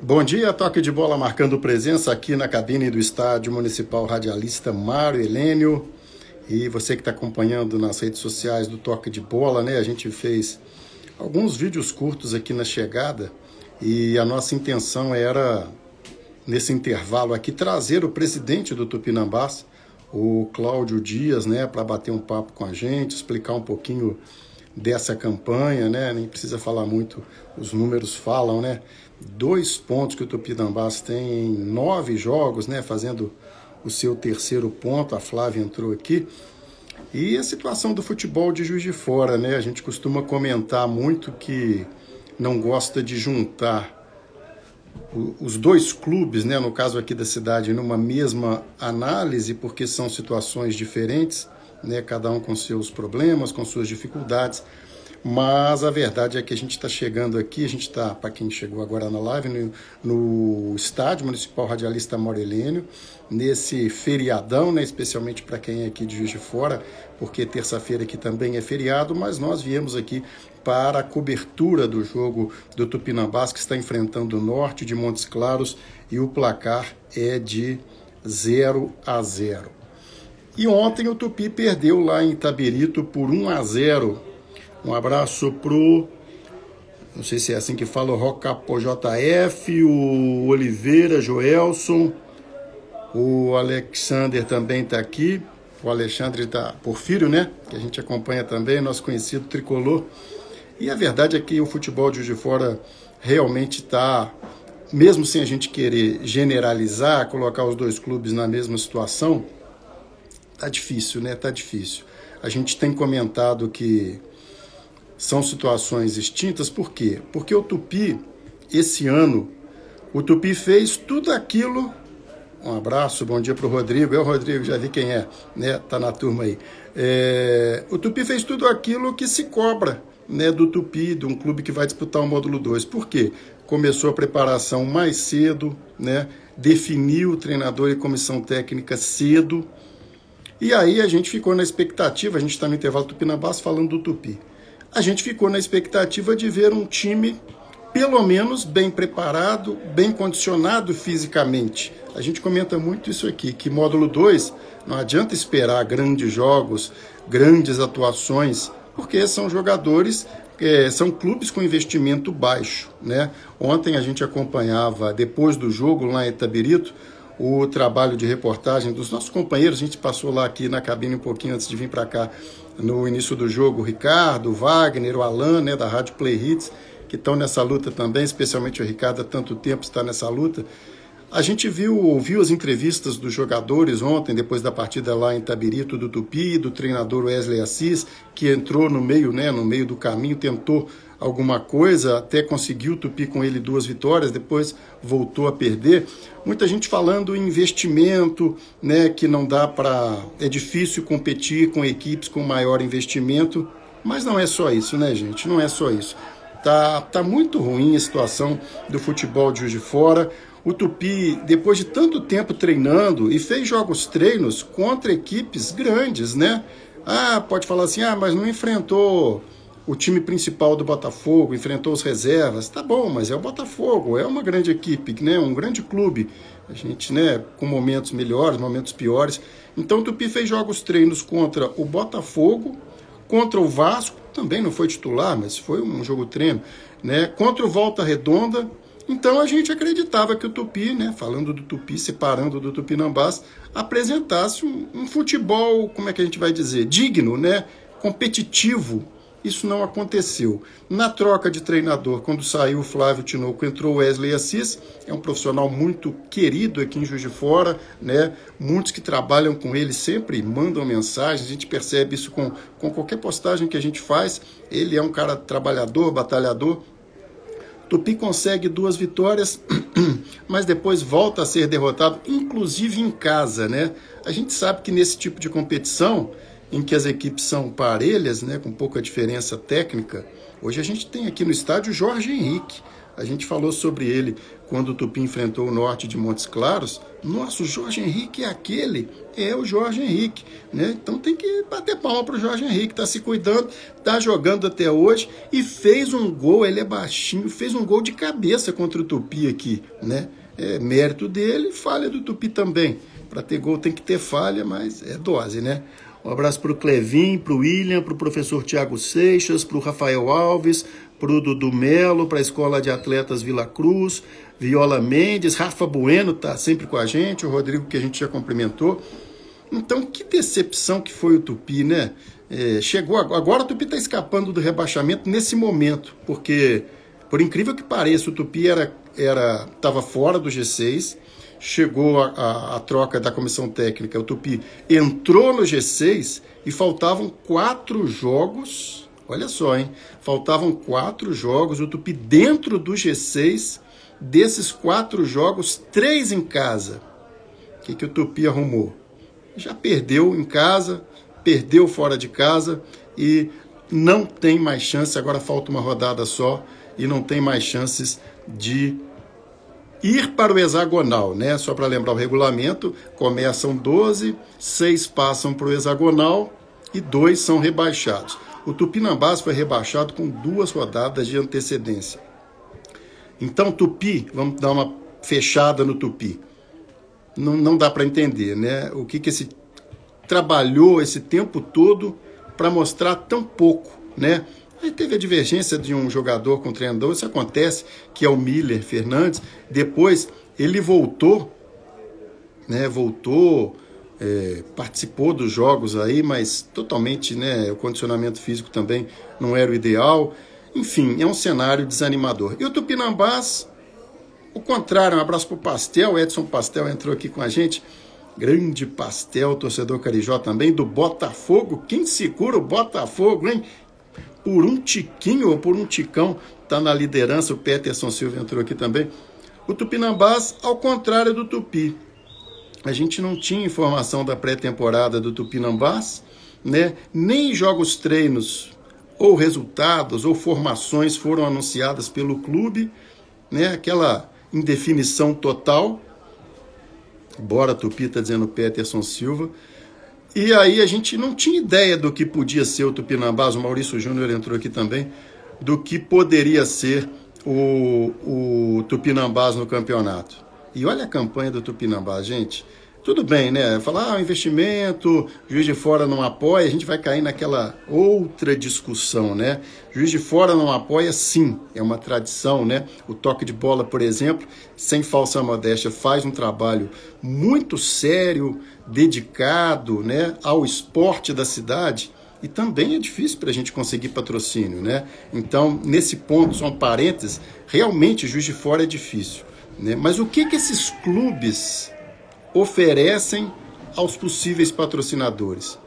Bom dia, Toque de Bola marcando presença aqui na cabine do Estádio Municipal Radialista Mário Helênio. E você que está acompanhando nas redes sociais do Toque de Bola, né? A gente fez alguns vídeos curtos aqui na chegada e a nossa intenção era, nesse intervalo aqui, trazer o presidente do Tupinambás, o Cláudio Dias, né? Para bater um papo com a gente, explicar um pouquinho dessa campanha, né? Nem precisa falar muito, os números falam, né? 2 pontos que o Tupinambás tem em 9 jogos, né? Fazendo o seu terceiro ponto, a Flávia entrou aqui. E a situação do futebol de Juiz de Fora, né? A gente costuma comentar muito que não gosta de juntar os 2 clubes, né? No caso aqui da cidade, numa mesma análise, porque são situações diferentes, né? Cada um com seus problemas, com suas dificuldades. Mas a verdade é que a gente está chegando aqui, a gente está, para quem chegou agora na live, no Estádio Municipal Radialista Mário Helênio, nesse feriadão, né, especialmente para quem é aqui de Juiz de Fora, porque terça-feira aqui também é feriado, mas nós viemos aqui para a cobertura do jogo do Tupinambás, que está enfrentando o Norte de Montes Claros, e o placar é de 0-0. E ontem o Tupi perdeu lá em Itabirito por 1-0. Um abraço pro, não sei se é assim que fala, o Rocapo JF, o Oliveira, Joelson, o Alexander também está aqui, o Alexandre Porfírio, né? Que a gente acompanha também, nosso conhecido tricolor. E a verdade é que o futebol de Juiz de Fora realmente está, mesmo sem a gente querer generalizar, colocar os 2 clubes na mesma situação, tá difícil, né? Tá difícil. A gente tem comentado que são situações distintas, por quê? Porque o Tupi, esse ano, o Tupi fez tudo aquilo. Um abraço, bom dia para o Rodrigo. É o Rodrigo, já vi quem é, né? Tá na turma aí. O Tupi fez tudo aquilo que se cobra, né, do Tupi, de um clube que vai disputar o módulo 2. Por quê? Começou a preparação mais cedo, né? Definiu o treinador e comissão técnica cedo. E aí a gente ficou na expectativa, a gente está no intervalo Tupinambás falando do Tupi. A gente ficou na expectativa de ver um time, pelo menos, bem preparado, bem condicionado fisicamente. A gente comenta muito isso aqui, que módulo 2, não adianta esperar grandes jogos, grandes atuações, porque são jogadores, são clubes com investimento baixo, né? Ontem a gente acompanhava, depois do jogo lá em Itabirito, o trabalho de reportagem dos nossos companheiros. A gente passou lá aqui na cabine um pouquinho antes de vir para cá, no início do jogo, o Ricardo, o Wagner, o Alan, né, da Rádio Play Hits, que estão nessa luta também, especialmente o Ricardo, há tanto tempo está nessa luta. A gente ouviu as entrevistas dos jogadores ontem, depois da partida lá em Itabirito, do Tupi, do treinador Wesley Assis, que entrou no meio, né, no meio do caminho, tentou alguma coisa, até conseguiu o Tupi com ele 2 vitórias, depois voltou a perder. Muita gente falando em investimento, né, que não dá para... É difícil competir com equipes com maior investimento, mas não é só isso, né, gente? Não é só isso. Tá muito ruim a situação do futebol de Juiz de Fora. O Tupi, depois de tanto tempo treinando, e fez treinos contra equipes grandes, né? Pode falar assim, mas não enfrentou o time principal do Botafogo, enfrentou os reservas. Tá bom, mas é o Botafogo, é uma grande equipe, né? Um grande clube. A gente, né, com momentos melhores, momentos piores. Então o Tupi fez treinos contra o Botafogo, contra o Vasco, também não foi titular, mas foi um jogo treino, né? Contra o Volta Redonda. Então a gente acreditava que o Tupi, né, falando do Tupi, separando do Tupinambás, apresentasse um futebol, como é que a gente vai dizer, digno, né, competitivo. Isso não aconteceu. Na troca de treinador, quando saiu o Flávio Tinoco, entrou o Wesley Assis, é um profissional muito querido aqui em Juiz de Fora, né? Muitos que trabalham com ele sempre mandam mensagens, a gente percebe isso com qualquer postagem que a gente faz. Ele é um cara trabalhador, batalhador. Tupi consegue 2 vitórias, mas depois volta a ser derrotado, inclusive em casa, né? A gente sabe que nesse tipo de competição, em que as equipes são parelhas, né, com pouca diferença técnica, hoje a gente tem aqui no estádio Jorge Henrique, A gente falou sobre ele quando o Tupi enfrentou o Norte de Montes Claros. Nossa, o Jorge Henrique é aquele, é o Jorge Henrique, né? Então tem que bater palma para o Jorge Henrique, tá se cuidando, tá jogando até hoje e fez um gol, ele é baixinho, fez um gol de cabeça contra o Tupi aqui, né? É mérito dele, falha do Tupi também. Para ter gol tem que ter falha, mas é dose, né? Um abraço para o Clevin, para o William, para o professor Tiago Seixas, para o Rafael Alves, para o Dudu Melo, para a Escola de Atletas Vila Cruz, Viola Mendes, Rafa Bueno está sempre com a gente, o Rodrigo que a gente já cumprimentou. Então, que decepção que foi o Tupi, né? Chegou agora o Tupi está escapando do rebaixamento nesse momento, porque, por incrível que pareça, o Tupi estava fora do G6, chegou a troca da comissão técnica, o Tupi entrou no G6 e faltavam 4 jogos, olha só, hein? Faltavam 4 jogos, o Tupi dentro do G6, desses 4 jogos, 3 em casa. O que o Tupi arrumou? Já perdeu em casa, perdeu fora de casa e não tem mais chance, agora falta uma rodada só e não tem mais chances de ir para o hexagonal, né? Só para lembrar o regulamento, começam 12, 6 passam para o hexagonal e 2 são rebaixados. O Tupinambás foi rebaixado com 2 rodadas de antecedência. Então, Tupi, vamos dar uma fechada no Tupi. Não dá para entender, né? O que esse trabalhou esse tempo todo para mostrar tão pouco, né? Aí teve a divergência de um jogador com o treinador, isso acontece, que é o Miller Fernandes. Depois ele voltou, né? Participou dos jogos aí, mas totalmente, né? O condicionamento físico também não era o ideal. Enfim, é um cenário desanimador. E o Tupinambás, o contrário, um abraço para o Pastel, Edson Pastel entrou aqui com a gente. Grande Pastel, torcedor carijó também, do Botafogo. Quem segura o Botafogo, hein? Por um tiquinho ou por um ticão, está na liderança, o Peterson Silva entrou aqui também. O Tupinambás, ao contrário do Tupi. A gente não tinha informação da pré-temporada do Tupinambás, né? Nem jogos treinos, ou resultados, ou formações foram anunciadas pelo clube, né? Aquela indefinição total. Bora, Tupi, está dizendo Peterson Silva. E aí a gente não tinha ideia do que podia ser o Tupinambás, o Maurício Júnior entrou aqui também, do que poderia ser o Tupinambás no campeonato. E olha a campanha do Tupinambás, gente. Tudo bem, né? Falar, investimento, Juiz de Fora não apoia, a gente vai cair naquela outra discussão, né? Juiz de Fora não apoia, sim, é uma tradição, né? O Toque de Bola, por exemplo, sem falsa modéstia, faz um trabalho muito sério, dedicado, né, ao esporte da cidade, e também é difícil para a gente conseguir patrocínio, né? Então, nesse ponto, só um parênteses, realmente Juiz de Fora é difícil, né? Mas o que esses clubes oferecem aos possíveis patrocinadores?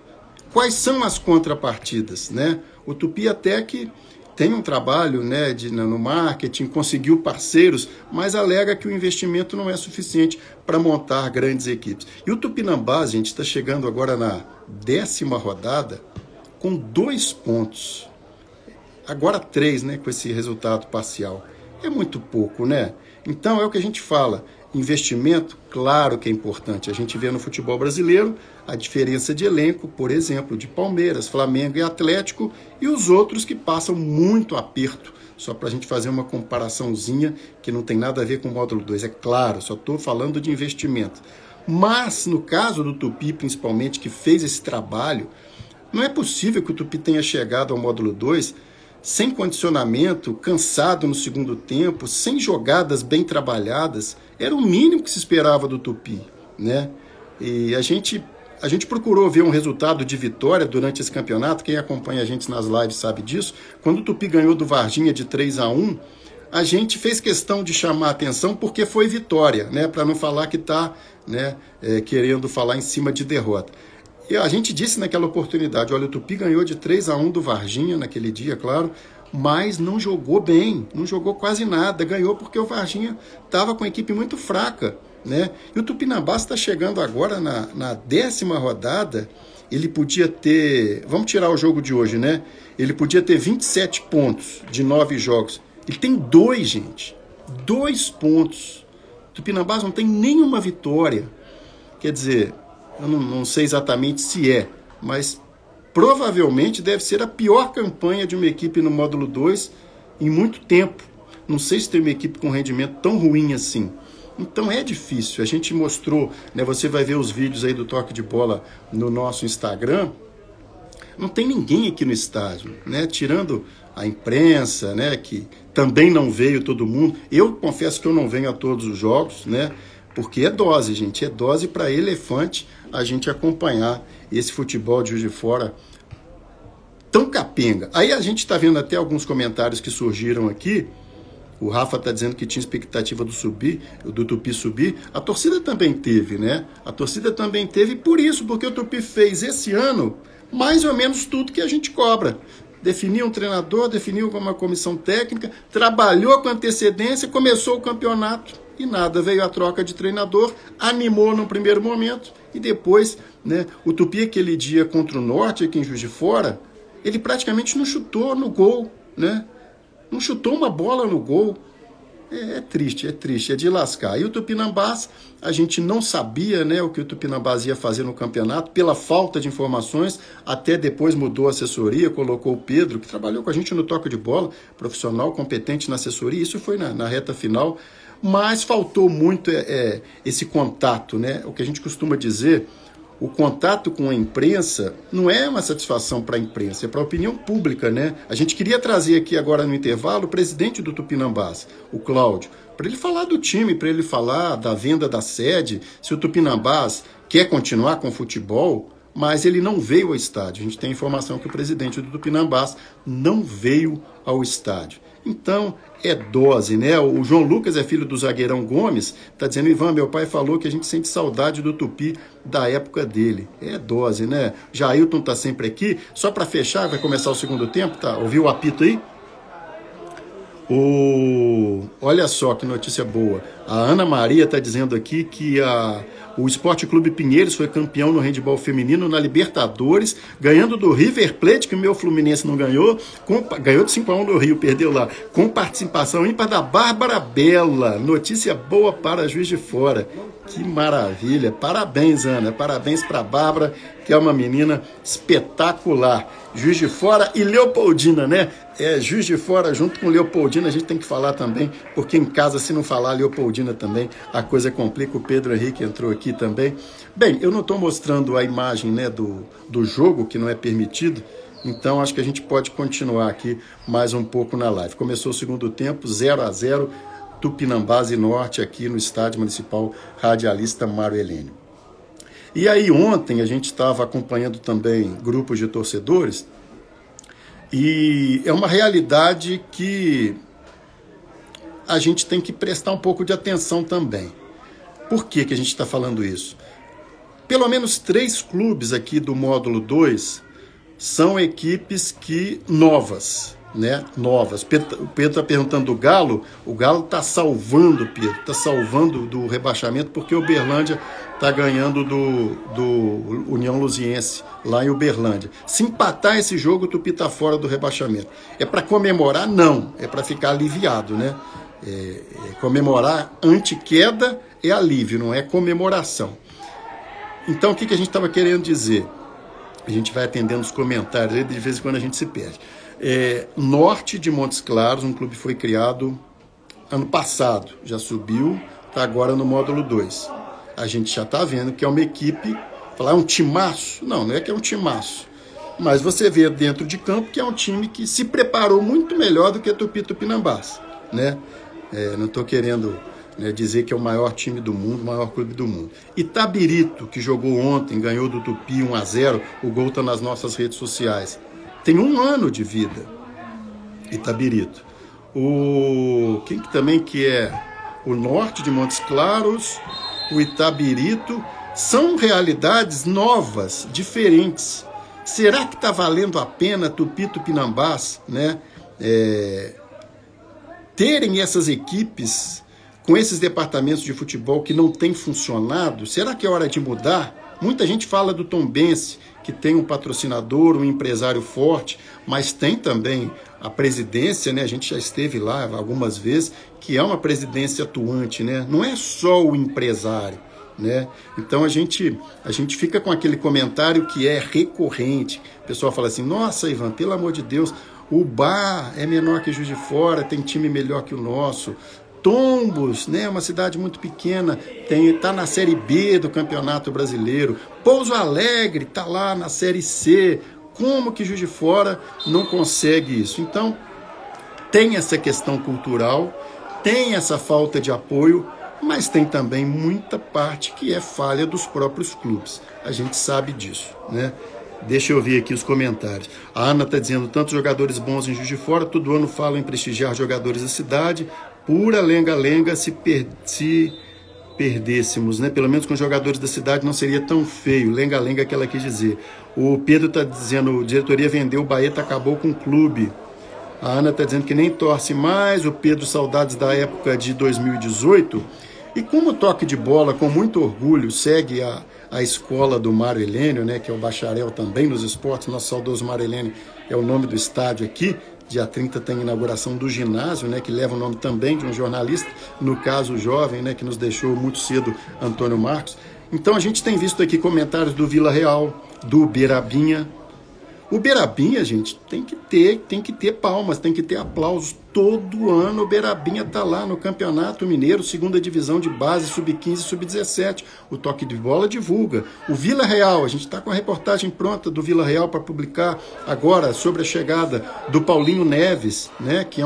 Quais são as contrapartidas, né? O Tupi até que tem um trabalho, né, no marketing, conseguiu parceiros, mas alega que o investimento não é suficiente para montar grandes equipes. E o Tupinambás, gente, está chegando agora na 10ª rodada com 2 pontos. Agora 3, né, com esse resultado parcial. É muito pouco, né? Então é o que a gente fala. Investimento, claro que é importante. A gente vê no futebol brasileiro a diferença de elenco, por exemplo, de Palmeiras, Flamengo e Atlético, e os outros que passam muito aperto. Só para a gente fazer uma comparaçãozinha que não tem nada a ver com o módulo 2. É claro, só estou falando de investimento. Mas, no caso do Tupi, principalmente, que fez esse trabalho, não é possível que o Tupi tenha chegado ao módulo 2 sem condicionamento, cansado no segundo tempo, sem jogadas bem trabalhadas. Era o mínimo que se esperava do Tupi, né? E a gente procurou ver um resultado de vitória durante esse campeonato. Quem acompanha a gente nas lives sabe disso. Quando o Tupi ganhou do Varginha de 3-1, a gente fez questão de chamar a atenção porque foi vitória, né? Para não falar que está, né, querendo falar em cima de derrota. E a gente disse naquela oportunidade, olha, o Tupi ganhou de 3-1 do Varginha naquele dia, claro, mas não jogou bem, não jogou quase nada, ganhou porque o Varginha estava com a equipe muito fraca, né? E o Tupinambás está chegando agora na 10ª rodada, ele podia ter, vamos tirar o jogo de hoje, né? Ele podia ter 27 pontos de 9 jogos, ele tem 2, gente, 2 pontos. Tupinambás não tem nenhuma vitória. Quer dizer, eu não sei exatamente se é, mas provavelmente deve ser a pior campanha de uma equipe no módulo 2 em muito tempo. Não sei se tem uma equipe com rendimento tão ruim assim. Então é difícil. A gente mostrou, né, você vai ver os vídeos aí do Toque de Bola no nosso Instagram. Não tem ninguém aqui no estádio, né? Tirando a imprensa, né? Que também não veio todo mundo. Eu confesso que eu não venho a todos os jogos, né? Porque é dose, gente. É dose para elefante a gente acompanhar esse futebol de Juiz de Fora tão capenga. Aí a gente está vendo até alguns comentários que surgiram aqui. O Rafa está dizendo que tinha expectativa do Tupi subir. A torcida também teve, né? A torcida também teve por isso, porque o Tupi fez esse ano mais ou menos tudo que a gente cobra. Definiu um treinador, definiu uma comissão técnica, trabalhou com antecedência, começou o campeonato e nada. Veio a troca de treinador, animou no primeiro momento e depois, né? O Tupi, aquele dia contra o Norte, aqui em Juiz de Fora, ele praticamente não chutou no gol, né? Não chutou uma bola no gol. É triste, é de lascar. E o Tupinambás, a gente não sabia, né, o que o Tupinambás ia fazer no campeonato, pela falta de informações, até depois mudou a assessoria, colocou o Pedro, que trabalhou com a gente no Toque de Bola, profissional, competente na assessoria, isso foi na reta final, mas faltou muito esse contato, né, o que a gente costuma dizer. O contato com a imprensa não é uma satisfação para a imprensa, é para a opinião pública, né? A gente queria trazer aqui agora no intervalo o presidente do Tupinambás, o Cláudio, para ele falar do time, para ele falar da venda da sede, se o Tupinambás quer continuar com o futebol, mas ele não veio ao estádio. A gente tem informação que o presidente do Tupinambás não veio ao estádio. Então, é dose, né? O João Lucas é filho do zagueirão Gomes, tá dizendo, Ivan, meu pai falou que a gente sente saudade do Tupi da época dele. É dose, né? Jailton tá sempre aqui. Só para fechar, vai começar o segundo tempo, tá? Ouviu o apito aí? Olha só que notícia boa. A Ana Maria está dizendo aqui que o Esporte Clube Pinheiros foi campeão no handebol feminino na Libertadores, ganhando do River Plate, que o meu Fluminense não ganhou, ganhou de 5-1 do Rio, perdeu lá, com participação ímpar da Bárbara Bela. Notícia boa para Juiz de Fora. Que maravilha. Parabéns, Ana. Parabéns para a Bárbara, que é uma menina espetacular. Juiz de Fora e Leopoldina, né? Juiz de Fora junto com Leopoldina, a gente tem que falar também, porque em casa, se não falar Leopoldina também, a coisa complica. O Pedro Henrique entrou aqui também. Bem, eu não estou mostrando a imagem, né, do jogo, que não é permitido, então acho que a gente pode continuar aqui mais um pouco na live. Começou o segundo tempo, 0-0, Tupinambás e Norte, aqui no Estádio Municipal Radialista Mário Helênio. E aí ontem a gente estava acompanhando também grupos de torcedores, e é uma realidade que a gente tem que prestar um pouco de atenção também. Por que a gente está falando isso? Pelo menos 3 clubes aqui do módulo 2 são equipes novas, né? Novas. O Pedro está perguntando do Galo. O Galo está salvando, Pedro, está salvando do rebaixamento, porque o Uberlândia está ganhando do União Luziense, lá em Uberlândia. Se empatar esse jogo, o Tupi está fora do rebaixamento. É para comemorar? Não. É para ficar aliviado, né? Comemorar anti-queda é alívio, não é comemoração. Então, o que a gente estava querendo dizer? A gente vai atendendo os comentários, aí de vez em quando a gente se perde. Norte de Montes Claros, um clube que foi criado ano passado, já subiu, está agora no módulo 2. A gente já está vendo que é uma equipe, falar um timaço, não é que é um timaço, mas você vê dentro de campo que é um time que se preparou muito melhor do que Tupi Tupinambás, né? Não estou querendo, né, dizer que é o maior time do mundo, o maior clube do mundo. Itabirito, que jogou ontem, ganhou do Tupi 1-0, o gol está nas nossas redes sociais. Tem 1 ano de vida, Itabirito. Quem também que é? O Norte de Montes Claros, o Itabirito, são realidades novas, diferentes. Será que está valendo a pena Tupi Tupinambás, né, terem essas equipes com esses departamentos de futebol que não têm funcionado? Será que é hora de mudar? Muita gente fala do Tombense, que tem um patrocinador, um empresário forte, mas tem também a presidência, né? A gente já esteve lá algumas vezes, que é uma presidência atuante, né? Não é só o empresário, né? Então a gente fica com aquele comentário que é recorrente. O pessoal fala assim: nossa, Ivan, pelo amor de Deus, o Bar é menor que Juiz de Fora, tem time melhor que o nosso. Tombos, né, uma cidade muito pequena, tá na Série B do Campeonato Brasileiro. Pouso Alegre tá lá na Série C. Como que Juiz de Fora não consegue isso? Então, tem essa questão cultural, tem essa falta de apoio, mas tem também muita parte que é falha dos próprios clubes. A gente sabe disso, né? Deixa eu ver aqui os comentários. A Ana está dizendo: tantos jogadores bons em Juiz de Fora, todo ano falam em prestigiar jogadores da cidade. Pura lenga-lenga se perdêssemos, né? Pelo menos com os jogadores da cidade não seria tão feio. Lenga-lenga que ela quis dizer. O Pedro está dizendo: a diretoria vendeu, o Baeta acabou com o clube. A Ana está dizendo que nem torce mais. O Pedro, saudades da época de 2018. E como o Toque de Bola, com muito orgulho, segue a escola do Mário Helênio, né, que é o bacharel também nos esportes, nosso saudoso Mário Helênio é o nome do estádio aqui. Dia 30 tem a inauguração do ginásio, né, que leva o nome também de um jornalista, no caso o jovem, né, que nos deixou muito cedo, Antônio Marcos. Então a gente tem visto aqui comentários do Vila Real, do Berabinha. O Berabinha, gente, tem que ter palmas, tem que ter aplausos. Todo ano o Berabinha tá lá no Campeonato Mineiro, segunda divisão de base, sub-15 e sub-17. O Toque de Bola divulga. O Vila Real, a gente está com a reportagem pronta do Vila Real para publicar agora sobre a chegada do Paulinho Neves, né, que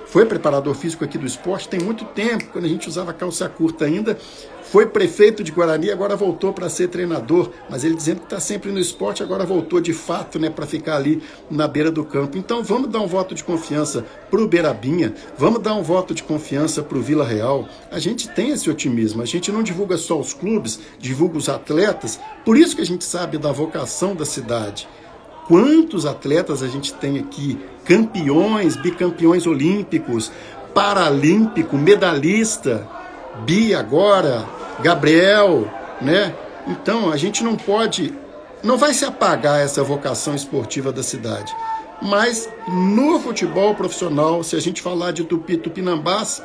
foi preparador físico aqui do esporte, tem muito tempo, quando a gente usava calça curta ainda. Foi prefeito de Guarani, agora voltou para ser treinador, mas ele dizendo que está sempre no esporte, agora voltou de fato, né, para ficar ali na beira do campo. Então vamos dar um voto de confiança para o Berabinha, vamos dar um voto de confiança para o Vila Real. A gente tem esse otimismo, a gente não divulga só os clubes, divulga os atletas, por isso que a gente sabe da vocação da cidade. Quantos atletas a gente tem aqui, campeões, bicampeões olímpicos, paralímpico, medalhista, Bi agora, Gabriel, né? Então a gente não vai se apagar essa vocação esportiva da cidade. Mas no futebol profissional, se a gente falar de Tupi, Tupinambás,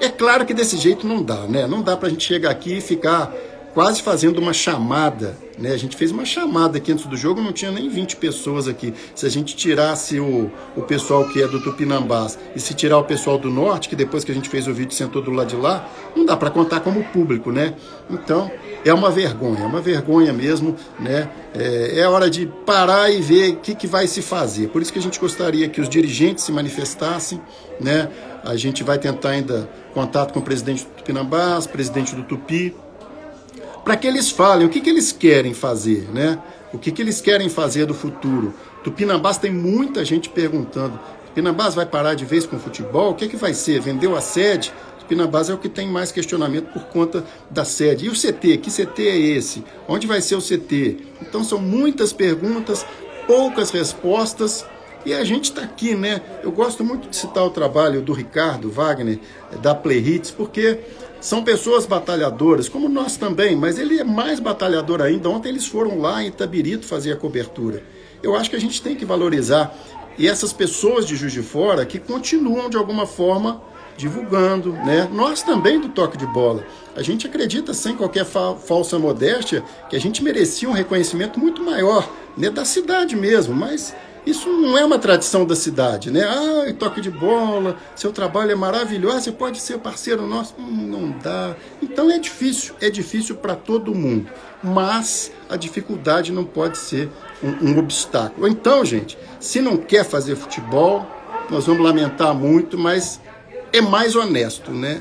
é claro que desse jeito não dá, né? Não dá pra gente chegar aqui e ficar quase fazendo uma chamada, né? A gente fez uma chamada aqui antes do jogo, não tinha nem 20 pessoas aqui. Se a gente tirasse o pessoal que é do Tupinambás e se tirar o pessoal do norte, que depois que a gente fez o vídeo sentou do lado de lá, não dá para contar como público, né? Então, é uma vergonha mesmo, né? É hora de parar e ver o que vai se fazer. Por isso que a gente gostaria que os dirigentes se manifestassem, né? A gente vai tentar ainda contato com o presidente do Tupinambás, presidente do Tupi, para que eles falem o que eles querem fazer, né? O que eles querem fazer do futuro. Tupinambás tem muita gente perguntando: Tupinambás vai parar de vez com o futebol? O que vai ser? Vendeu a sede? Tupinambás é o que tem mais questionamento por conta da sede. E o CT? Que CT é esse? Onde vai ser o CT? Então são muitas perguntas, poucas respostas. E a gente está aqui, né? Eu gosto muito de citar o trabalho do Ricardo Wagner, da Play Hits, porque são pessoas batalhadoras, como nós também, mas ele é mais batalhador ainda. Ontem eles foram lá em Itabirito fazer a cobertura. Eu acho que a gente tem que valorizar. E essas pessoas de Juiz de Fora que continuam, de alguma forma, divulgando, né? Nós também do Toque de Bola. A gente acredita, sem qualquer falsa modéstia, que a gente merecia um reconhecimento muito maior, né? Da cidade mesmo, mas isso não é uma tradição da cidade, né? Ah, Toque de Bola, seu trabalho é maravilhoso, você pode ser parceiro nosso. Não dá. Então é difícil para todo mundo. Mas a dificuldade não pode ser um obstáculo. Então, gente, se não quer fazer futebol, nós vamos lamentar muito, mas é mais honesto, né?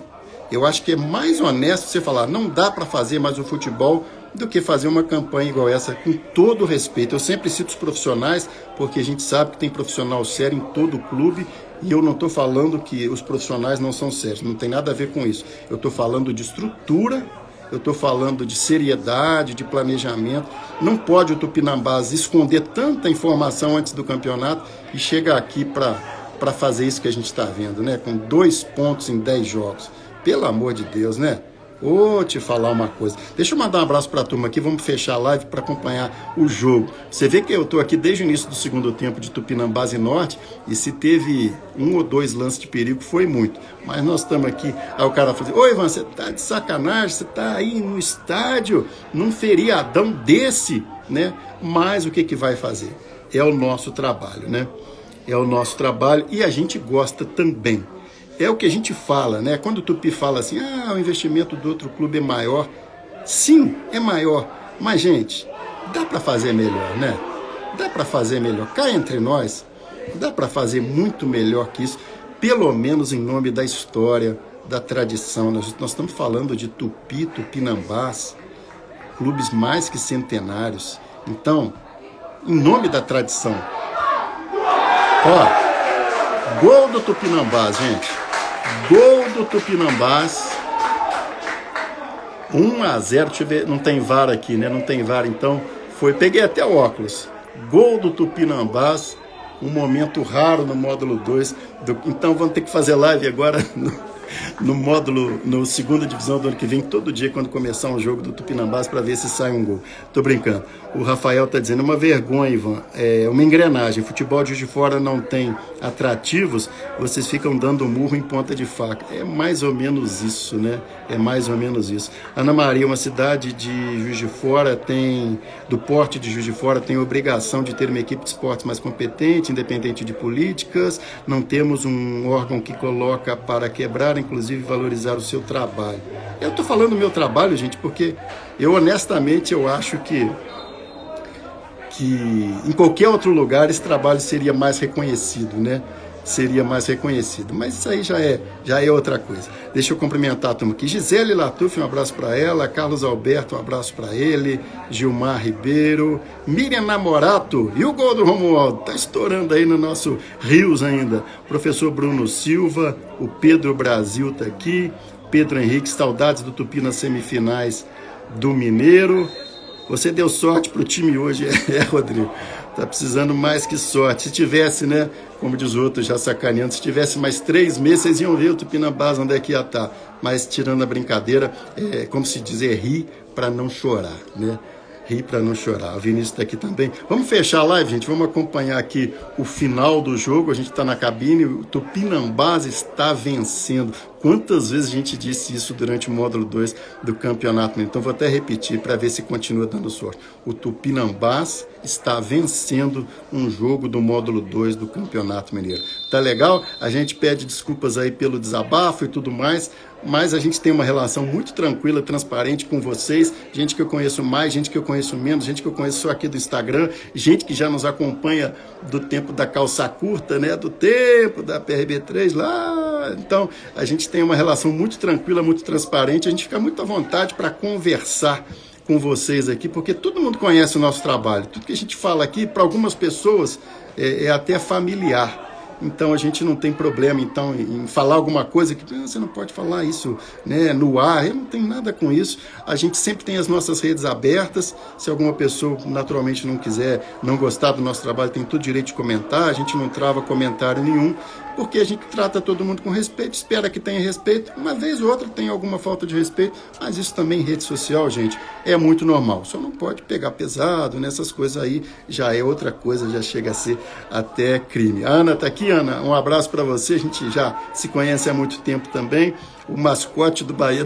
Eu acho que é mais honesto você falar: não dá para fazer mais o futebol, do que fazer uma campanha igual essa, com todo respeito. Eu sempre cito os profissionais, porque a gente sabe que tem profissional sério em todo o clube, e eu não estou falando que os profissionais não são sérios, não tem nada a ver com isso. Eu estou falando de estrutura, eu estou falando de seriedade, de planejamento. Não pode o Tupinambás esconder tanta informação antes do campeonato e chegar aqui para fazer isso que a gente está vendo, né? Com 2 pontos em 10 jogos. Pelo amor de Deus, né? Vou te falar uma coisa. Deixa eu mandar um abraço para a turma aqui, vamos fechar a live para acompanhar o jogo. Você vê que eu estou aqui desde o início do segundo tempo de Tupinambás e Norte, e se teve 1 ou 2 lances de perigo, foi muito. Mas nós estamos aqui, aí o cara fala assim, ô Ivan, você tá de sacanagem, você tá aí no estádio, num feriadão desse, né? Mas o que vai fazer? É o nosso trabalho, né? É o nosso trabalho e a gente gosta também. É o que a gente fala, né? Quando o Tupi fala assim, o investimento do outro clube é maior. Sim, é maior. Mas, gente, dá para fazer melhor, né? Dá para fazer melhor. Cá entre nós, dá para fazer muito melhor que isso. Pelo menos em nome da história, da tradição. Nós estamos falando de Tupi, Tupinambás, clubes mais que centenários. Então, em nome da tradição. Ó, gol do Tupinambás, gente. Gol do Tupinambás, 1-0, deixa eu ver, não tem VAR aqui, né? Não tem VAR, então foi, peguei até o óculos. Gol do Tupinambás, um momento raro no módulo 2. Então vamos ter que fazer live agora no módulo, no segunda divisão do ano que vem, todo dia quando começar um jogo do Tupinambás para ver se sai um gol. Tô brincando. O Rafael tá dizendo, uma vergonha, Ivan, é uma engrenagem, futebol de Juiz de Fora não tem atrativos, vocês ficam dando murro em ponta de faca. É mais ou menos isso, né? É mais ou menos isso. Ana Maria, uma cidade de Juiz de Fora tem, do porte de Juiz de Fora, tem obrigação de ter uma equipe de esportes mais competente, independente de políticas, não temos um órgão que coloca para quebrar, inclusive valorizar o seu trabalho. Eu tô falando do meu trabalho, gente, porque eu honestamente eu acho que em qualquer outro lugar esse trabalho seria mais reconhecido, né? Seria mais reconhecido, mas isso aí já é outra coisa. Deixa eu cumprimentar a turma aqui. Gisele Latuf, um abraço para ela. Carlos Alberto, um abraço para ele. Gilmar Ribeiro. Miriam Namorato. E o gol do Romualdo? Tá estourando aí no nosso Rios ainda. Professor Bruno Silva. O Pedro Brasil tá aqui. Pedro Henrique, saudades do Tupi nas semifinais do Mineiro. Você deu sorte pro time hoje, Rodrigo. Tá precisando mais que sorte. Se tivesse, né, como diz o outro, já sacaneando, se tivesse mais 3 meses, vocês iam ver o Tupinambás onde é que ia estar. Mas, tirando a brincadeira, como se dizer, rir para não chorar, né? Rir para não chorar. O Vinícius está aqui também. Vamos fechar a live, gente? Vamos acompanhar aqui o final do jogo. A gente está na cabine, o Tupinambás está vencendo. Quantas vezes a gente disse isso durante o módulo 2 do campeonato? Então vou até repetir para ver se continua dando sorte. O Tupinambás está vencendo um jogo do módulo 2 do Campeonato Mineiro. Tá legal? A gente pede desculpas aí pelo desabafo e tudo mais, mas a gente tem uma relação muito tranquila, transparente com vocês, gente que eu conheço mais, gente que eu conheço menos, gente que eu conheço só aqui do Instagram, gente que já nos acompanha do tempo da calça curta, né? Do tempo da PRB3 lá. Então, a gente tem uma relação muito tranquila, muito transparente, a gente fica muito à vontade para conversar com vocês aqui, porque todo mundo conhece o nosso trabalho. Tudo que a gente fala aqui, para algumas pessoas, é até familiar. Então a gente não tem problema então em falar alguma coisa que você não pode falar isso, né, no ar. Eu não tenho nada com isso. A gente sempre tem as nossas redes abertas. Se alguma pessoa naturalmente não quiser, não gostar do nosso trabalho, tem todo direito de comentar. A gente não trava comentário nenhum, porque a gente trata todo mundo com respeito, espera que tenha respeito. Uma vez ou outra tem alguma falta de respeito, mas isso também em rede social, gente, é muito normal. Só não pode pegar pesado nessas coisas aí, já é outra coisa, já chega a ser até crime. A Ana tá aqui. Ana, um abraço para você, a gente já se conhece há muito tempo também. O mascote do Bahia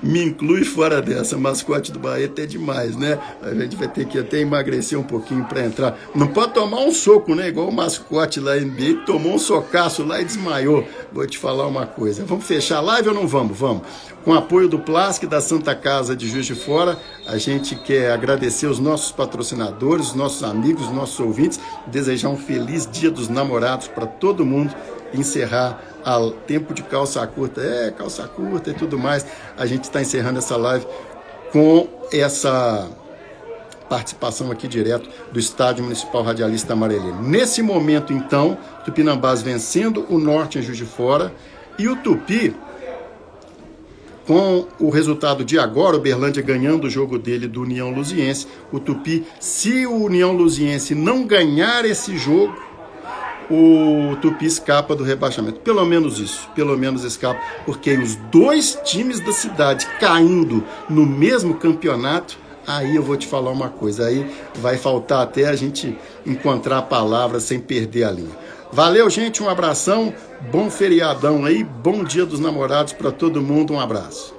me inclui fora dessa. O mascote do Bahia até demais, né? A gente vai ter que até emagrecer um pouquinho para entrar. Não pode tomar um soco, né? Igual o mascote lá em NBA, tomou um socaço lá e desmaiou. Vou te falar uma coisa. Vamos fechar a live ou não vamos? Vamos. Com apoio do Plasc da Santa Casa de Juiz de Fora, a gente quer agradecer os nossos patrocinadores, os nossos amigos, os nossos ouvintes, desejar um feliz Dia dos Namorados para todo mundo, encerrar a tempo de calça curta, calça curta e tudo mais. A gente está encerrando essa live com essa participação aqui direto do Estádio Municipal Radialista Amarelino. Nesse momento, então, Tupinambás vencendo o Norte em Juiz de Fora e o Tupi, com o resultado de agora, o Uberlândia ganhando o jogo dele do União Luziense. O Tupi, se o União Luziense não ganhar esse jogo, o Tupi escapa do rebaixamento. Pelo menos isso, pelo menos escapa, porque os dois times da cidade caindo no mesmo campeonato, aí eu vou te falar uma coisa, aí vai faltar até a gente encontrar palavras sem perder a linha. Valeu, gente, um abração, bom feriadão aí, bom dia dos namorados para todo mundo, um abraço.